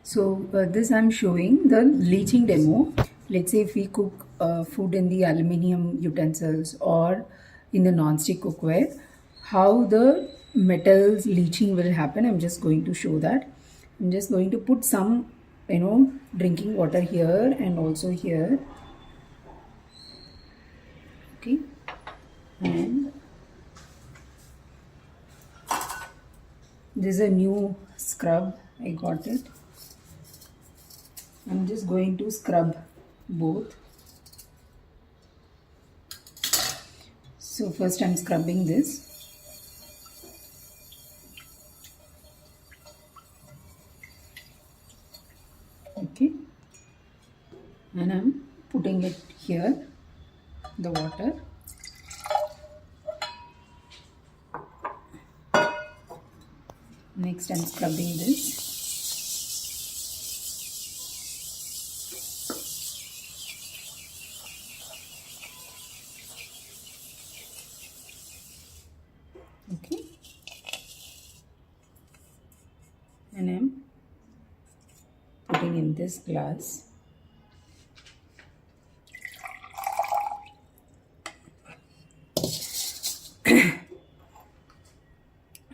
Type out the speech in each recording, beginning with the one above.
So this I'm showing the leaching demo. Let's say if we cook food in the aluminium utensils or in the non-stick cookware, how the metals leaching will happen. I'm just going to show that. I'm just going to put some, drinking water here and also here. Okay. And this is a new scrub. I got it. I'm just going to scrub both. So first I'm scrubbing this. Okay. And I'm putting it here, the water. Next I'm scrubbing this. Okay. And I'm putting in this glass.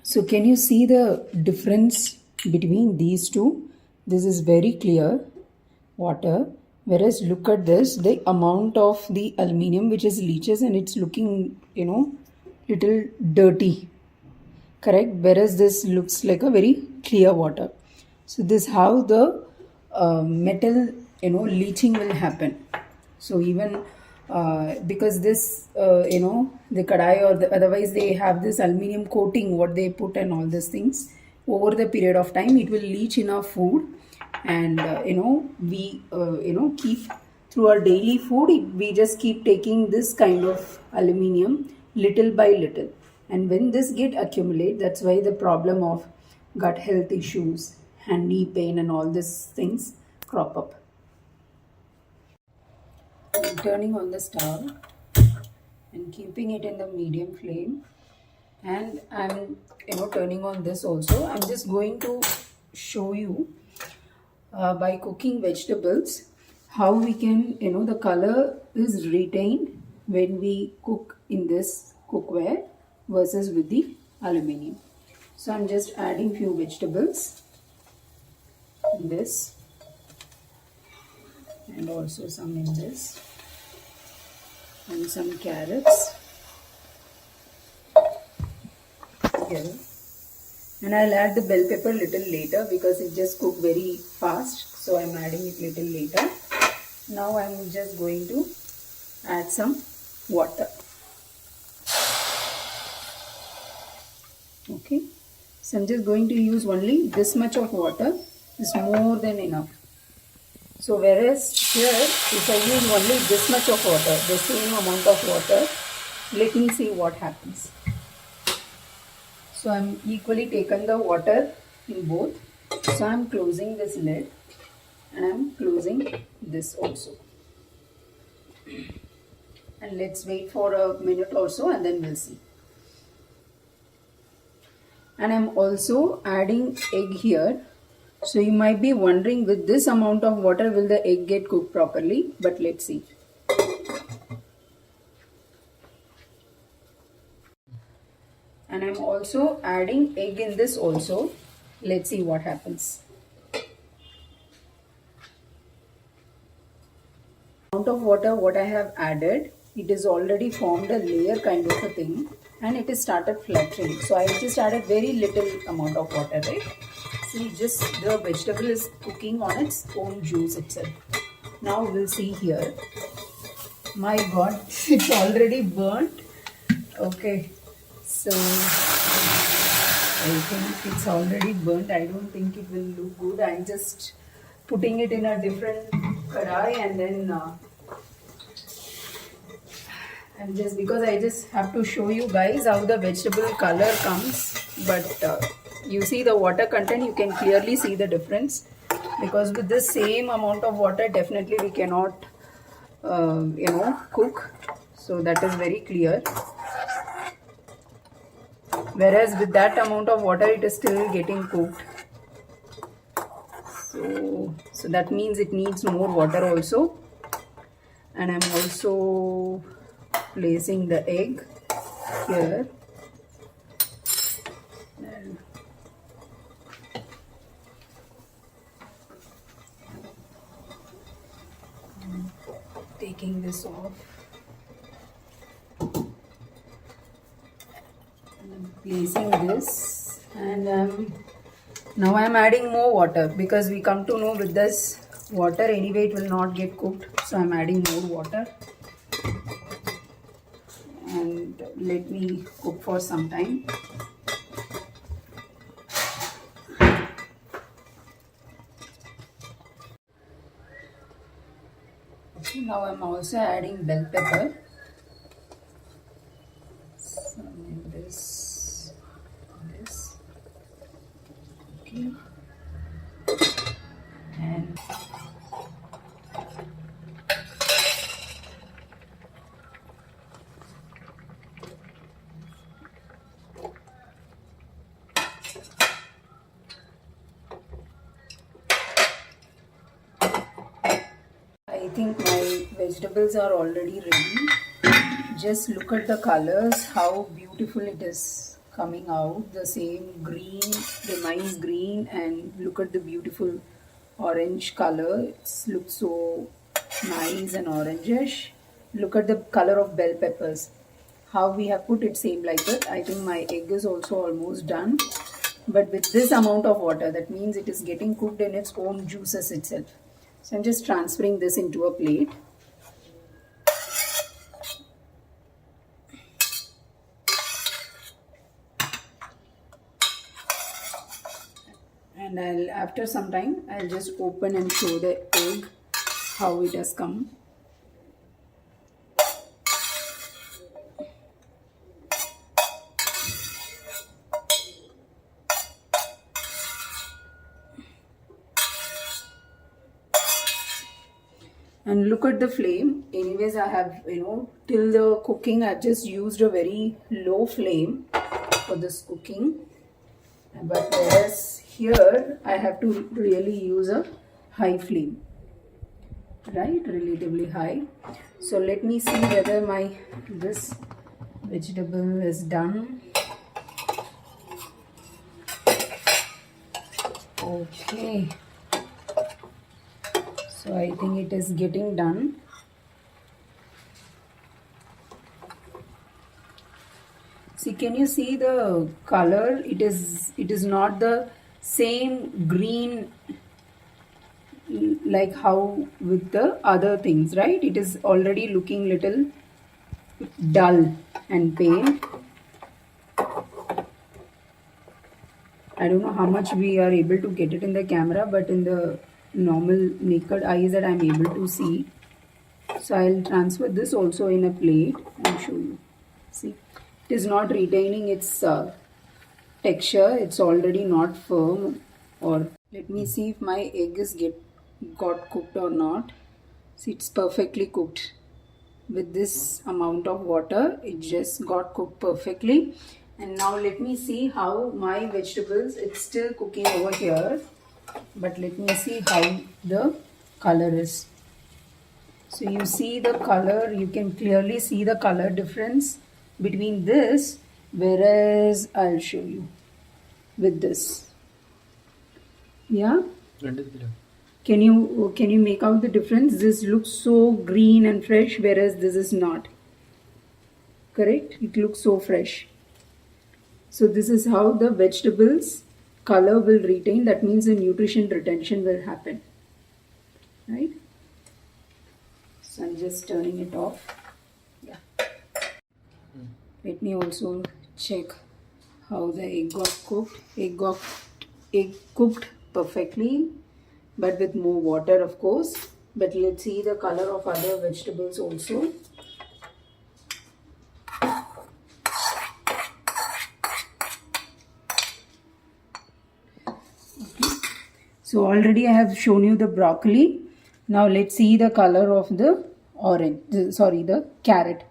So can you see the difference between these two? This is very clear water, whereas look at this, the amount of the aluminium which is leaches and it's looking, little dirty, correct? Whereas this looks like a very clear water. So this is how the metal, leaching will happen. So even because this, the kadai or otherwise they have this aluminium coating, what they put and all these things, over the period of time, it will leach in our food. And, we, keep through our daily food, we just keep taking this kind of aluminium little by little. And when this get accumulate, that's why the problem of gut health issues and knee pain and all these things crop up. I'm turning on the stove and keeping it in the medium flame, and I'm turning on this also. I'm just going to show you by cooking vegetables how we can, the color is retained when we cook in this cookware versus with the aluminium. So I'm just adding few vegetables in this and also some in this and some carrots here. And I'll add the bell pepper little later because it just cooked very fast. So I'm adding it little later. Now I'm just going to add some water. Okay. So I'm just going to use only this much of water. It's more than enough. So whereas here, if I use only this much of water, the same amount of water, let me see what happens. So I'm equally taken the water in both. So I'm closing this lid and I'm closing this also. And let's wait for a minute or so and then we'll see. And I'm also adding egg here. So you might be wondering, with this amount of water will the egg get cooked properly? But let's see. And I'm also adding egg in this also. Let's see what happens. Amount of water what I have added, it is already formed a layer kind of a thing and it has started fluttering. So I just added very little amount of water, right? See, just the vegetable is cooking on its own juice itself. Now we'll see here. My God, it's already burnt. Okay. So I think it's already burnt. I don't think it will look good. I'm just putting it in a different kadai and then and just because I just have to show you guys how the vegetable color comes, but you see the water content, you can clearly see the difference, because with the same amount of water definitely we cannot cook. So that is very clear. Whereas with that amount of water, it is still getting cooked. So So that means it needs more water also. And I'm also placing the egg here. And taking this off. And I'm placing this, and now I'm adding more water, because we come to know with this water anyway it will not get cooked. So I'm adding more water. And let me cook for some time. Okay, now I'm also adding bell pepper. Some in this. Okay. And I think my vegetables are already ready. Just look at the colors, how beautiful it is coming out. The same green remains green, and look at the beautiful orange color. It looks so nice and orangish. Look at the color of bell peppers. How we have put it same like that. I think my egg is also almost done. But with this amount of water, that means it is getting cooked in its own juices itself. So I'm just transferring this into a plate. And after some time, I'll just open and show the egg, how it has come. And look at the flame. Anyways, I have, till the cooking, I've just used a very low flame for this cooking. But whereas here, I have to really use a high flame, right? Relatively high. So let me see whether this vegetable is done. Okay. So I think it is getting done. See, can you see the color? It is not the same green like how with the other things, right? It is already looking little dull and pale. I don't know how much we are able to get it in the camera, but in the normal naked eyes that I'm able to see. So I'll transfer this also in a plate and show you. See, it is not retaining its texture. It's already not firm. Or let me see if my egg is got cooked or not. See, it's perfectly cooked. With this amount of water, it just got cooked perfectly. And now let me see how my vegetables, it's still cooking over here. But let me see how the color is. So you see the color, you can clearly see the color difference between this, whereas I'll show you with this. Yeah? Can you make out the difference? This looks so green and fresh, whereas this is not. Correct? It looks so fresh. So this is how the vegetables color will retain. That means the nutrition retention will happen. Right? So I'm just turning it off. Yeah. Let me also check how the egg got cooked. Egg cooked perfectly, but with more water, of course. But let's see the color of other vegetables also. So already I have shown you the broccoli. Now let's see the color of the the carrot.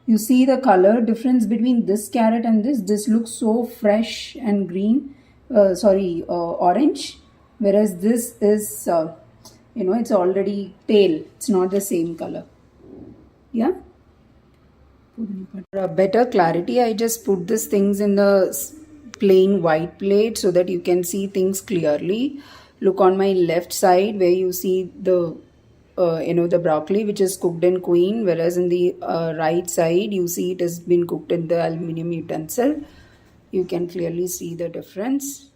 You see the color difference between this carrot and this. This looks so fresh and green, orange. whereas this is it's already pale, it's not the same color. Yeah. For a better clarity, I just put these things in the plain white plate so that you can see things clearly. Look on my left side where you see the the broccoli which is cooked in queen, whereas in the right side you see it has been cooked in the aluminium utensil. You can clearly see the difference.